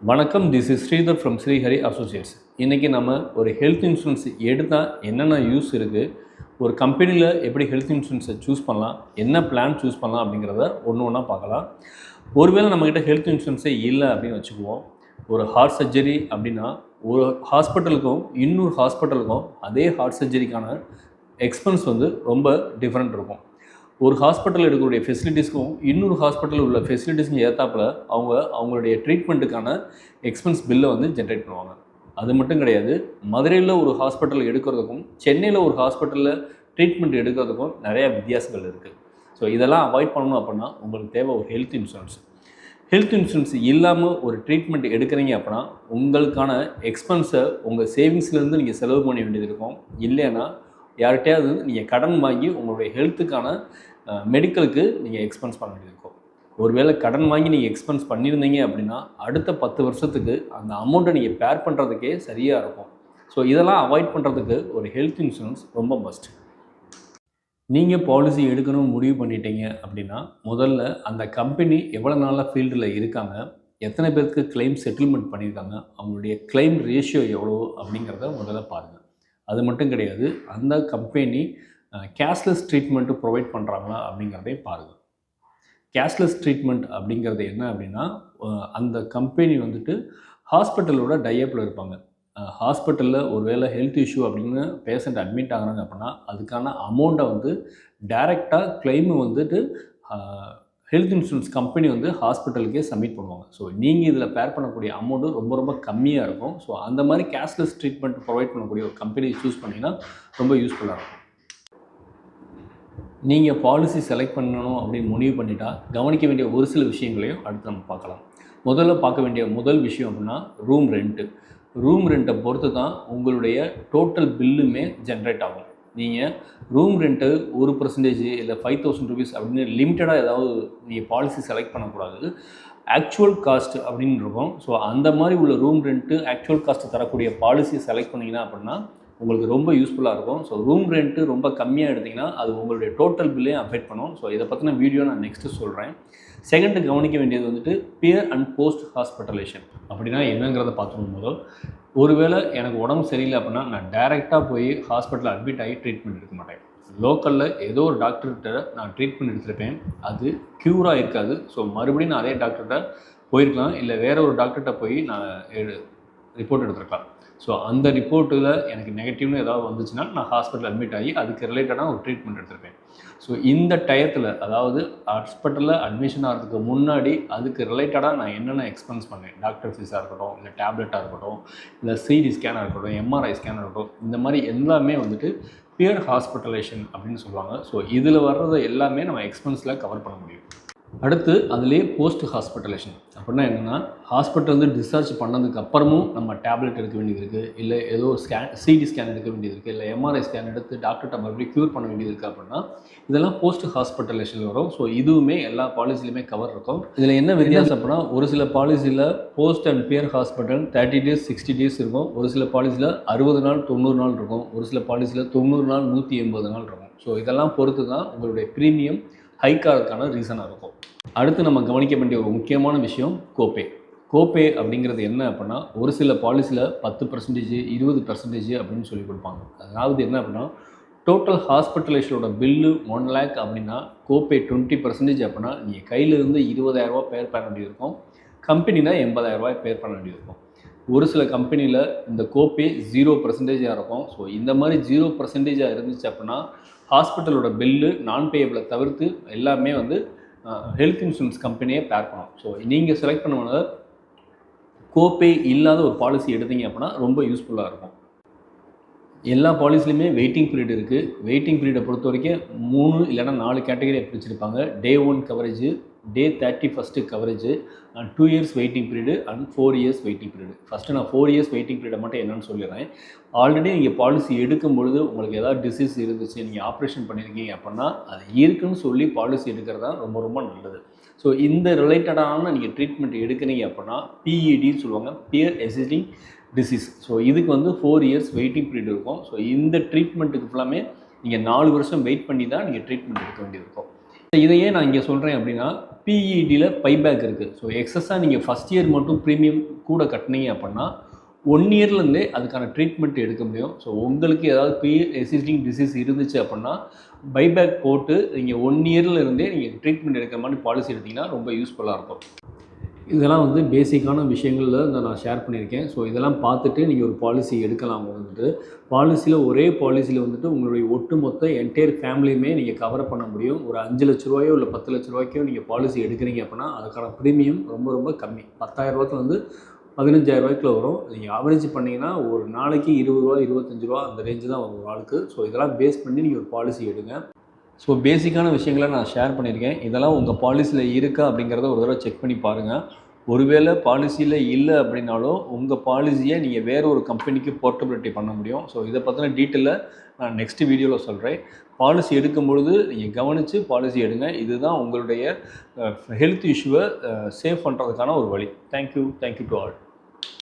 வணக்கம், this is Sridhar from Srihari Associates. இன்றைக்கி நம்ம ஒரு ஹெல்த் இன்சூரன்ஸ் எடுத்தால் என்னென்ன யூஸ் இருக்குது, ஒரு கம்பெனியில் எப்படி ஹெல்த் இன்சூரன்ஸை சூஸ் பண்ணலாம், என்ன பிளான் சூஸ் பண்ணலாம் அப்படிங்கிறத ஒன்று ஒன்றா பார்க்கலாம். ஒருவேளை நம்மக்கிட்ட ஹெல்த் இன்சூரன்ஸே இல்லை அப்படின்னு வச்சுக்குவோம். ஒரு ஹார்ட் சர்ஜரி அப்படின்னா ஒரு ஹாஸ்பிட்டலுக்கும் இன்னொரு ஹாஸ்பிட்டலுக்கும் அதே ஹார்ட் சர்ஜரிக்கான எக்ஸ்பென்ஸ் ரொம்ப டிஃப்ரெண்ட் இருக்கும். ஒரு ஹாஸ்பிட்டல் எடுக்கக்கூடிய ஃபெசிலிட்டிஸ்க்கும் இன்னொரு ஹாஸ்பிட்டலில் உள்ள ஃபெசிலிட்டிஸ்க்கும் ஏற்றாப்புல அவங்களுடைய ட்ரீட்மெண்ட்டுக்கான எக்ஸ்பென்ஸ் பில்லை ஜென்ரேட் பண்ணுவாங்க. அது மட்டும் கிடையாது, மதுரையில் ஒரு ஹாஸ்பிட்டல் எடுக்கிறதுக்கும் சென்னையில் ஒரு ஹாஸ்பிட்டலில் ட்ரீட்மெண்ட் எடுக்கிறதுக்கும் நிறையா வித்தியாசங்கள் இருக்குது. ஸோ இதெல்லாம் அவாய்ட் பண்ணணும் அப்படின்னா உங்களுக்கு தேவை ஒரு ஹெல்த் இன்சூரன்ஸ். ஹெல்த் இன்சூரன்ஸ் இல்லாமல் ஒரு ட்ரீட்மெண்ட் எடுக்கிறீங்க அப்படின்னா உங்களுக்கான எக்ஸ்பென்ஸை உங்கள் சேவிங்ஸ்லேருந்து நீங்கள் செலவு பண்ண வேண்டியது இருக்கும். இல்லைன்னா யார்கிட்டையாவது நீங்கள் கடன் வாங்கி உங்களுடைய ஹெல்த்துக்கான மெடிக்கலுக்கு நீங்கள் எக்ஸ்பென்ஸ் பண்ண வேண்டியது இருக்கும். ஒருவேளை கடன் வாங்கி நீங்கள் எக்ஸ்பென்ஸ் பண்ணியிருந்தீங்க அப்படின்னா அடுத்த 10 வருஷத்துக்கு அந்த அமௌண்ட்டை நீங்கள் பேர் பண்ணுறதுக்கே சரியாக இருக்கும். ஸோ இதெல்லாம் அவாய்ட் பண்ணுறதுக்கு ஒரு ஹெல்த் இன்சூரன்ஸ் ரொம்ப மஸ்ட். நீங்கள் பாலிசி எடுக்கணும்னு முடிவு பண்ணிட்டீங்க அப்படின்னா முதல்ல அந்த கம்பெனி எவ்வளோ நாளாக ஃபீல்டில் இருக்காங்க, எத்தனை பேருக்கு கிளைம் செட்டில்மெண்ட் பண்ணியிருக்காங்க, அவங்களுடைய கிளைம் ரேஷியோ எவ்வளோ அப்படிங்கிறத முதல்ல பாருங்கள். அது மட்டும் கிடையாது, அந்த கம்பெனி கேஷ்லெஸ் ட்ரீட்மெண்ட்டு ப்ரொவைட் பண்ணுறாங்களா அப்படிங்கிறதையும் பாருங்கள். கேஷ்லெஸ் ட்ரீட்மெண்ட் அப்படிங்கிறது என்ன அப்படின்னா, அந்த கம்பெனி ஹாஸ்பிட்டலோட டையப்பில் இருப்பாங்க. ஹாஸ்பிட்டலில் ஒரு வேளை ஹெல்த் இஷ்யூ அப்படின்னு பேஷண்ட் அட்மிட் ஆகிறாங்க அப்படின்னா அதுக்கான அமௌண்ட்டை டைரெக்டாக கிளைமு ஹெல்த் இன்சூரன்ஸ் கம்பெனி ஹாஸ்பிட்டலுக்கே சப்மிட் பண்ணுவாங்க. ஸோ நீங்கள் இதில் பேர் பண்ணக்கூடிய அமௌண்ட்டு ரொம்ப கம்மியாக இருக்கும். ஸோ அந்த மாதிரி கேஷ்லெஸ் ட்ரீட்மெண்ட் ப்ரொவைட் பண்ணக்கூடிய ஒரு கம்பெனியை சூஸ் பண்ணிங்கன்னா ரொம்ப யூஸ்ஃபுல்லாக இருக்கும். நீங்கள் பாலிசி செலக்ட் பண்ணணும் அப்படின்னு முடிவு பண்ணிட்டா கவனிக்க வேண்டிய ஒரு சில விஷயங்களையும் அடுத்து நம்ம பார்க்கலாம். முதல்ல பார்க்க வேண்டிய முதல் விஷயம் அப்படின்னா ரூம் ரெண்ட்டு. ரூம் ரெண்ட்டை பொறுத்து தான் உங்களுடைய டோட்டல் பில்லுமே ஜென்ரேட் ஆகும். நீங்கள் ரூம் ரெண்ட்டு 1% இல்லை 5,000 rupees அப்படின்னு லிமிட்டடாக ஏதாவது நீங்கள் பாலிசி செலக்ட் பண்ணக்கூடாது. ஆக்சுவல் காஸ்ட் அப்படின்னு இருக்கும். ஸோ அந்த மாதிரி உள்ள ரூம் ரெண்ட்டு ஆக்சுவல் காஸ்ட்டு தரக்கூடிய பாலிசியை செலக்ட் பண்ணிங்கன்னா அப்படின்னா உங்களுக்கு ரொம்ப யூஸ்ஃபுல்லாக இருக்கும். ஸோ ரூம் ரெண்ட்டு ரொம்ப கம்மியாக எடுத்திங்கன்னா அது உங்களுடைய டோட்டல் பில்லையும் அஃபெக்ட் பண்ணும். ஸோ இதை பற்றின வீடியோ நான் நெக்ஸ்ட்டு சொல்கிறேன். செகண்டு கவனிக்க வேண்டியது பியர் அண்ட் போஸ்ட் ஹாஸ்பிட்டலேஷன் அப்படின்னா என்னங்கிறத பார்த்துக்கணும். முதல் ஒருவேளை எனக்கு உடம்பு சரியில்லை அப்படின்னா நான் டைரெக்டாக போய் ஹாஸ்பிட்டலில் அட்மிட் ஆகி ட்ரீட்மெண்ட் எடுக்க மாட்டேன். லோக்கலில் ஏதோ ஒரு டாக்டர்கிட்ட நான் ட்ரீட்மெண்ட் எடுத்திருப்பேன், அது க்யூராக இருக்காது. ஸோ மறுபடியும் நான் அதே டாக்டர்கிட்ட போயிருக்கலாம், இல்லை வேறு ஒரு டாக்டர்கிட்ட போய் நான் ரிப்போர்ட் எடுத்துருக்கலாம். ஸோ அந்த ரிப்போர்ட்டில் எனக்கு நெகட்டிவ்னு ஏதாவது வந்துச்சுன்னா நான் ஹாஸ்பிட்டல் அட்மிட் ஆகி அதுக்கு ரிலேட்டடாக ஒரு ட்ரீட்மெண்ட் எடுத்திருப்பேன். ஸோ இந்த டயத்தில் அதாவது ஹாஸ்பிட்டலில் அட்மிஷன் ஆகிறதுக்கு முன்னாடி அதுக்கு ரிலேட்டடாக நான் என்னென்ன எக்ஸ்பென்ஸ் பண்ணேன், டாக்டர் ஃபீஸாக இருக்கட்டும், இல்லை டேப்லெட்டாக இருக்கட்டும், இல்லை சிடி ஸ்கேனாக இருக்கட்டும், எம்ஆர்ஐ ஸ்கேனாக இருக்கட்டும், இந்த மாதிரி எல்லாமே பியர் ஹாஸ்பிட்டலேஷன் அப்படின்னு சொல்லுவாங்க. ஸோ இதில் வர்றது எல்லாமே நம்ம எக்ஸ்பென்ஸில் கவர் பண்ண முடியும். அடுத்து அதுலேயே போஸ்ட் ஹாஸ்பிட்டலேஷன் அப்படின்னா என்னென்னா, ஹாஸ்பிட்டல் டிஸ்சார்ஜ் பண்ணதுக்கு அப்புறமும் நம்ம டேப்லெட் எடுக்க வேண்டியது இருக்குது, இல்லை ஏதோ ஒரு சிடி ஸ்கேன் எடுக்க வேண்டியது இருக்குது, இல்லை எம்ஆர்ஐ ஸ்கேன் எடுத்து டாக்டர்கிட்ட மறுபடியும் க்யூர் பண்ண வேண்டியது இருக்குது அப்படின்னா இதெல்லாம் போஸ்ட் ஹாஸ்பிட்டலேஷன் வரும். ஸோ இதுவுமே எல்லா பாலிசிலையுமே கவர் இருக்கும். இதில் என்ன வித்தியாசம் அப்படின்னா, ஒரு சில பாலிசியில் post and pre hospital 30 days 60 days இருக்கும். ஒரு சில பாலிசியில் 60 நாள் 90 நாள் இருக்கும். ஒரு சில பாலிசியில் 90 நாள் 180 நாள் இருக்கும். ஸோ இதெல்லாம் பொறுத்து தான் உங்களுடைய ப்ரீமியம் ஹைக்காகிறதுக்கான ரீசனாக இருக்கும். அடுத்து நம்ம கவனிக்க வேண்டிய ஒரு முக்கியமான விஷயம் கோபே. கோபே அப்படிங்கிறது என்ன அப்படின்னா, ஒரு சில பாலிசியில் 10%, 20% அப்படின்னு சொல்லி கொடுப்பாங்க. அதாவது என்ன அப்படின்னா, டோட்டல் ஹாஸ்பிட்டலேஷனோட பில்லு 1 lakh அப்படின்னா கோபே 20% அப்படின்னா நீங்கள் கையிலிருந்து 20,000 ரூபா பேர் பண்ண வேண்டியது இருக்கும். கம்பெனியில் 80,000 ரூபாய் பேர் பண்ண வேண்டியது இருக்கும். ஒரு சில கம்பெனியில் இந்த கோபே 0% இருக்கும். ஸோ இந்த மாதிரி 0% இருந்துச்சு அப்படின்னா ஹாஸ்பிட்டலோட பில்லு நான் பேயபிளை தவிர்த்து எல்லாமே ஹெல்த் இன்சூரன்ஸ் கம்பெனியே பேர் பண்ணும். ஸோ நீங்கள் செலக்ட் பண்ணும்போது கோபே இல்லாத ஒரு பாலிசி எடுத்தீங்க அப்படின்னா ரொம்ப யூஸ்ஃபுல்லாக இருக்கும். எல்லா பாலிசிலையுமே வெயிட்டிங் பீரியட் இருக்குது. வெயிட்டிங் பீரியடை பொறுத்த வரைக்கும் 3 இல்லைனா 4 கேட்டகரியை பிரிச்சிருப்பாங்க. Day 1 coverage, Day 31 coverage, and 2 years waiting period and 4 years waiting period. First நான் 4 years வெயிட்டிங் பீரியடை மட்டும் என்னென்னு சொல்லிடுறேன். ஆல்ரெடி நீங்கள் பாலிசி எடுக்கும் பொழுது உங்களுக்கு ஏதாவது டிசீஸ் இருந்துச்சு, நீங்கள் ஆப்ரேஷன் பண்ணியிருக்கீங்க அப்படின்னா அது இருக்குன்னு சொல்லி பாலிசி எடுக்கிறது தான் ரொம்ப நல்லது. ஸோ இந்த ரிலேட்டடான நீங்கள் ட்ரீட்மெண்ட் எடுக்கிறீங்க அப்படின்னா பிஇடின்னு சொல்லுவாங்க, பியர் எக்ஸிஸ்டிங் டிசீஸ். ஸோ இதுக்கு 4 years வெயிட்டிங் பீரியட் இருக்கும். ஸோ இந்த ட்ரீட்மெண்ட்டுக்கு ஃபுல்லாமே நீங்கள் 4 வருஷம் வெயிட் பண்ணி தான் நீங்கள் ட்ரீட்மெண்ட் எடுக்க வேண்டியது இருக்கும். இதையே நான் இங்கே சொல்கிறேன் அப்படின்னா, பிஇடியில் பைபேக் இருக்குது. ஸோ எக்ஸஸாக நீங்கள் ஃபஸ்ட் இயர் மட்டும் ப்ரீமியம் கூட கட்டினீங்க அப்படின்னா 1 இயர்லேருந்தே அதுக்கான ட்ரீட்மெண்ட் எடுக்க முடியும். ஸோ உங்களுக்கு ஏதாவது எக்ஸிஸ்டிங் டிசீஸ் இருந்துச்சு அப்படின்னா பைபேக் போட்டு நீங்கள் 1 இயர்லேருந்தே நீங்கள் ட்ரீட்மெண்ட் எடுக்கிற மாதிரி பாலிசி எடுத்திங்கன்னா ரொம்ப யூஸ்ஃபுல்லாக இருக்கும். இதெல்லாம் வந்து பேசிக்கான விஷயங்களில் நான் ஷேர் பண்ணியிருக்கேன். ஸோ இதெல்லாம் பார்த்துட்டு நீங்கள் ஒரு பாலிசி எடுக்கலாம். வந்துட்டு பாலிசியில் ஒரே பாலிசியில் வந்துட்டு உங்களுடைய ஒட்டுமொத்த என்டையர் ஃபேமிலியுமே நீங்கள் கவர் பண்ண முடியும். ஒரு 5 லட்ச ரூபாயோ இல்லை 10 லட்ச ரூபாய்க்கோ நீங்கள் பாலிசி எடுக்கிறீங்க அப்படின்னா அதுக்கான ப்ரீமியம் ரொம்ப ரொம்ப கம்மி. 10,000 ரூபாய்க்கு 15,000 ரூபாய்க்குள்ள வரும். நீங்கள் ஆவரேஜ் பண்ணிங்கன்னா ஒரு நாளைக்கு 20 ரூபா 25 ரூபா அந்த ரேஞ்சு தான் வரும் ஒரு ஆளுக்கு. ஸோ இதெல்லாம் பேஸ் பண்ணி நீங்கள் ஒரு பாலிசி எடுங்க. ஸோ பேசிக்கான விஷயங்களை நான் ஷேர் பண்ணியிருக்கேன். இதெல்லாம் உங்கள் பாலிசியில் இருக்கா அப்படிங்கிறத ஒரு தடவை செக் பண்ணி பாருங்கள். ஒருவேளை பாலிசியில் இல்லை அப்படின்னாலும் உங்கள் பாலிசியை நீங்கள் வேறு ஒரு கம்பெனிக்கு போர்ட்டபிலிட்டி பண்ண முடியும். ஸோ இதை பற்றின டீட்டெயிலை நான் நெக்ஸ்ட் வீடியோவில் சொல்கிறேன். பாலிசி எடுக்கும்பொழுது நீங்கள் கவனித்து பாலிசி எடுங்க. இதுதான் உங்களுடைய ஹெல்த் இஷ்யூவை சேவ் பண்ணுறதுக்கான ஒரு வழி. Thank you to all.